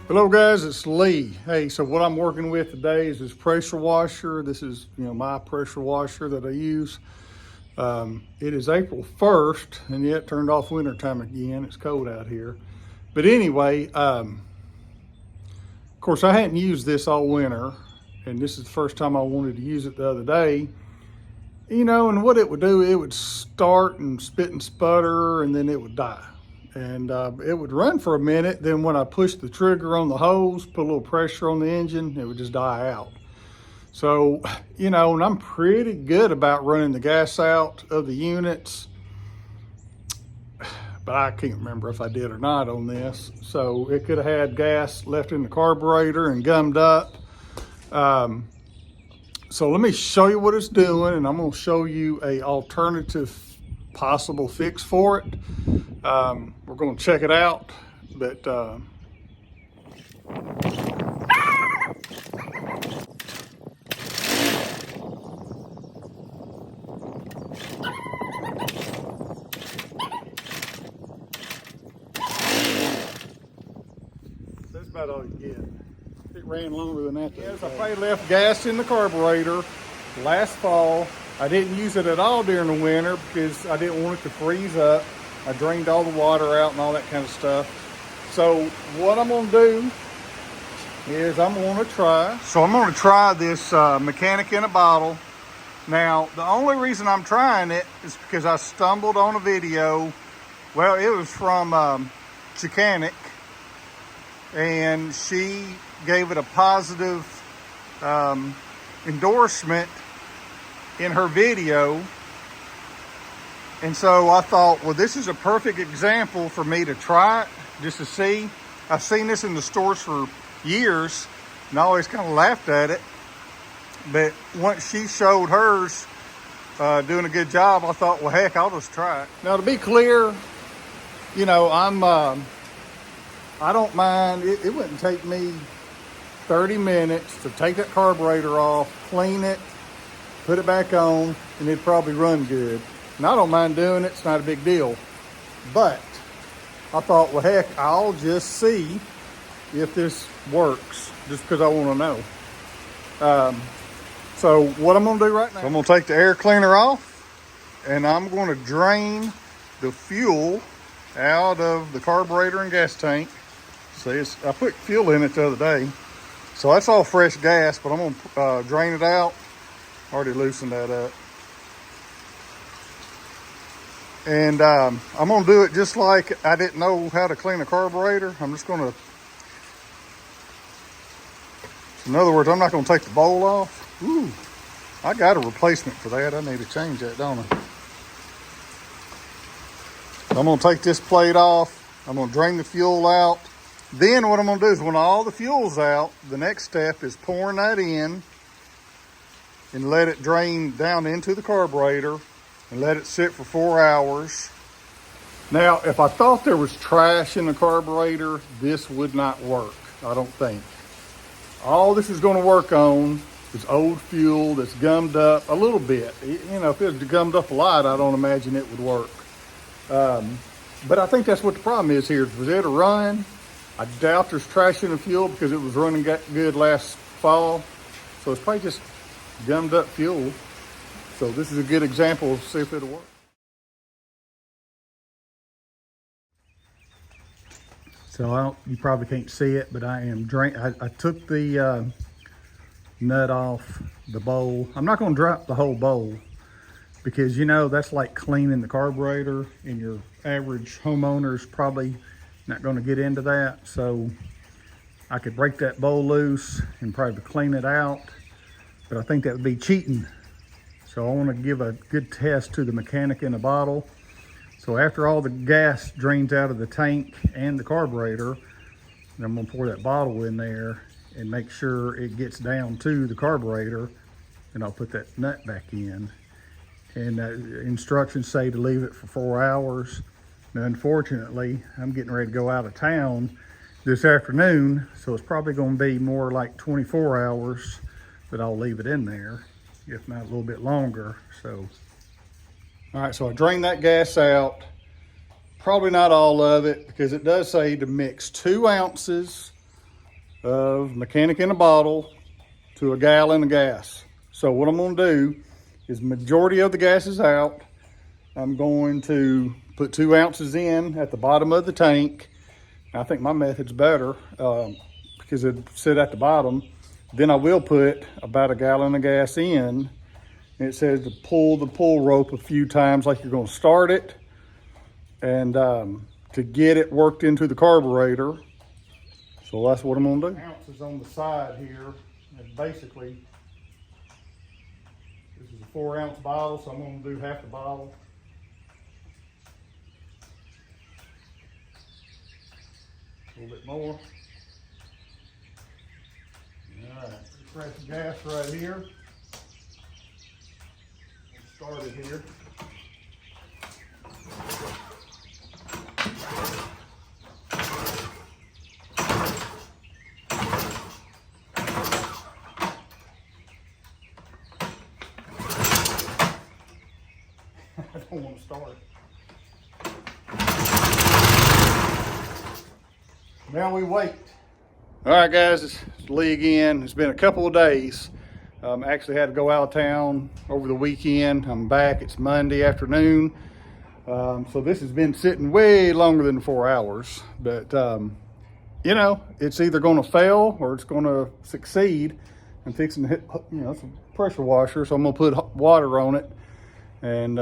Hello guys, it's Lee. Hey, so what I'm working with today is this pressure washer. This is, my pressure washer that I use. It is April 1st and yet turned off wintertime again. It's cold out here. But anyway, of course I hadn't used this all winter and this is the first time I wanted to use it the other day. And what it would do, it would start and spit and sputter and then it would die. And it would run for a minute. Then when I pushed the trigger on the hose, put a little pressure on the engine, it would just die out. So, and I'm pretty good about running the gas out of the units, but I can't remember if I did or not on this. So it could have had gas left in the carburetor and gummed up. So let me show you what it's doing, and I'm going to show you a alternative possible fix for it. We're going to check it out, but that's about all you get. It ran longer than that. Yes, I probably left gas in the carburetor last fall. I didn't use it at all during the winter because I didn't want it to freeze up. I drained all the water out and all that kind of stuff. So what I'm gonna do is I'm gonna try this mechanic in a bottle. Now, the only reason I'm trying it is because I stumbled on a video. Well, it was from Mechanic, and she gave it a positive endorsement in her video. And so I thought, well, this is a perfect example for me to try it, just to see. I've seen this in the stores for years and I always kind of laughed at it. But once she showed hers doing a good job, I thought, well, heck, I'll just try it. Now, to be clear, I don't mind. It wouldn't take me 30 minutes to take that carburetor off, clean it, put it back on, and it'd probably run good. And I don't mind doing it, it's not a big deal. But I thought, well, heck, I'll just see if this works, just because I want to know. So what I'm gonna do right now, I'm gonna take the air cleaner off and I'm gonna drain the fuel out of the carburetor and gas tank. See, I put fuel in it the other day. So that's all fresh gas, but I'm gonna drain it out. Already loosened that up. And I'm gonna do it just like I didn't know how to clean a carburetor. I'm just gonna, in other words, I'm not gonna take the bowl off. Ooh, I got a replacement for that. I need to change that, don't I? So I'm gonna take this plate off. I'm gonna drain the fuel out. Then what I'm gonna do is when all the fuel's out, the next step is pouring that in and let it drain down into the carburetor and let it sit for 4 hours. Now, if I thought there was trash in the carburetor, this would not work, I don't think. All this is gonna work on is old fuel that's gummed up a little bit. If it was gummed up a lot, I don't imagine it would work. But I think that's what the problem is here. Was it a run? I doubt there's trash in the fuel because it was running good last fall. So it's probably just gummed up fuel. So this is a good example of see if it'll work. So you probably can't see it, but I am I took the nut off the bowl. I'm not going to drop the whole bowl because that's like cleaning the carburetor, and your average homeowner's probably not going to get into that. So I could break that bowl loose and probably clean it out, but I think that would be cheating. So I want to give a good test to the mechanic in a bottle. So after all the gas drains out of the tank and the carburetor, I'm going to pour that bottle in there and make sure it gets down to the carburetor, and I'll put that nut back in. And instructions say to leave it for 4 hours. Now, unfortunately, I'm getting ready to go out of town this afternoon, so it's probably going to be more like 24 hours that I'll leave it in there, if not a little bit longer. So, all right, so I drained that gas out. Probably not all of it, because it does say to mix 2 ounces of mechanic in a bottle to a gallon of gas. So what I'm gonna do is majority of the gas is out. I'm going to put 2 ounces in at the bottom of the tank. I think my method's better because it sit at the bottom. Then I will put about a gallon of gas in. And it says to pull the pull rope a few times like you're gonna start it, and to get it worked into the carburetor. So that's what I'm gonna do. Ounces on the side here, and basically, this is a 4 ounce bottle, so I'm gonna do half the bottle. A little bit more. All right, fresh gas right here. We'll start it here. I don't want to start. Now we wait. All right, guys, it's Lee again. It's been a couple of days. Actually had to go out of town over the weekend. I'm back. It's Monday afternoon. So this has been sitting way longer than 4 hours. But, you know, it's either going to fail or it's going to succeed. I'm fixing to hit, you know, some pressure washer. So I'm going to put water on it and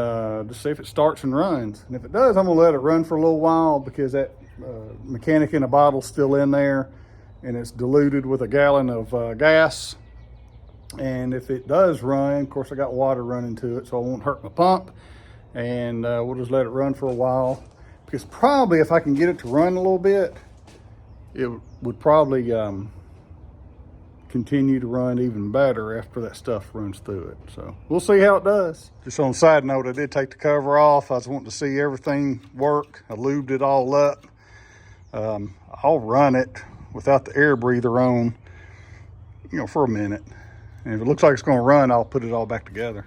just see if it starts and runs. And if it does, I'm going to let it run for a little while because that mechanic in a bottle's still in there and it's diluted with a gallon of gas. And if it does run, of course I got water running to it, so it won't hurt my pump. And we'll just let it run for a while, because probably if I can get it to run a little bit, it would probably continue to run even better after that stuff runs through it. So we'll see how it does. Just on a side note, I did take the cover off. I was wanting to see everything work. I lubed it all up. I'll run it without the air breather on, you know, for a minute. And if it looks like it's going to run, I'll put it all back together.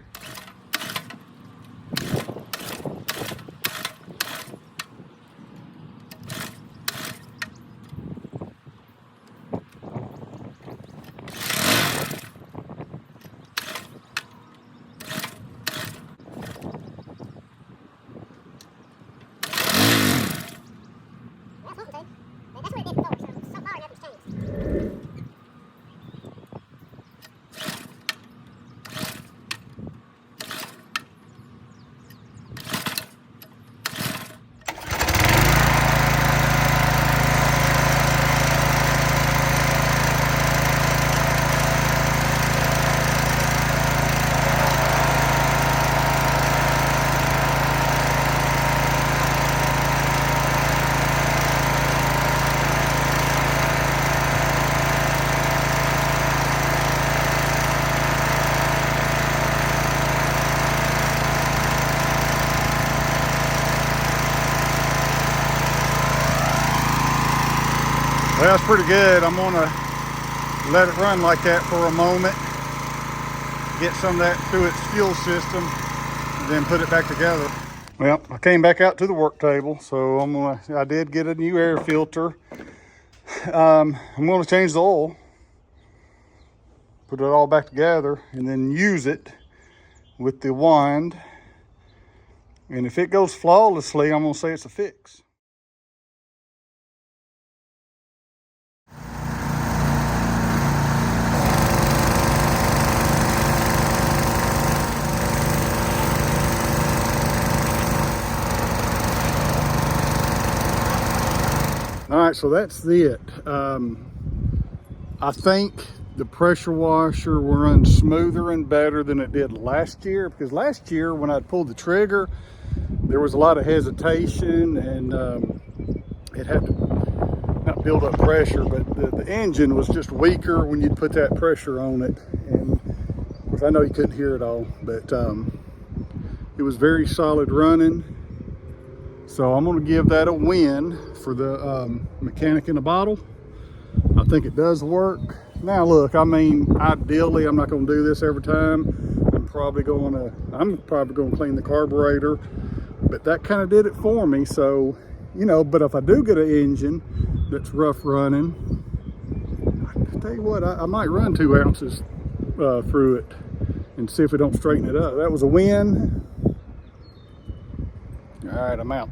Well, it's pretty good. I'm gonna let it run like that for a moment, get some of that through its fuel system, and then put it back together. Well, I came back out to the work table, so I did get a new air filter. I'm gonna change the oil, put it all back together, and then use it with the wand. And if it goes flawlessly, I'm gonna say it's a fix. All right, so that's it. I think the pressure washer will run smoother and better than it did last year, because last year when I pulled the trigger, there was a lot of hesitation and it had to not build up pressure, but the engine was just weaker when you'd put that pressure on it. And of course, I know you couldn't hear it all, but it was very solid running. So I'm gonna give that a win for the mechanic in the bottle. I think it does work. Now look, I mean, ideally, I'm not gonna do this every time. I'm probably gonna clean the carburetor, but that kind of did it for me. So, you know, but if I do get an engine that's rough running, tell you what, I might run 2 ounces through it and see if we don't straighten it up. That was a win. All right, I'm out.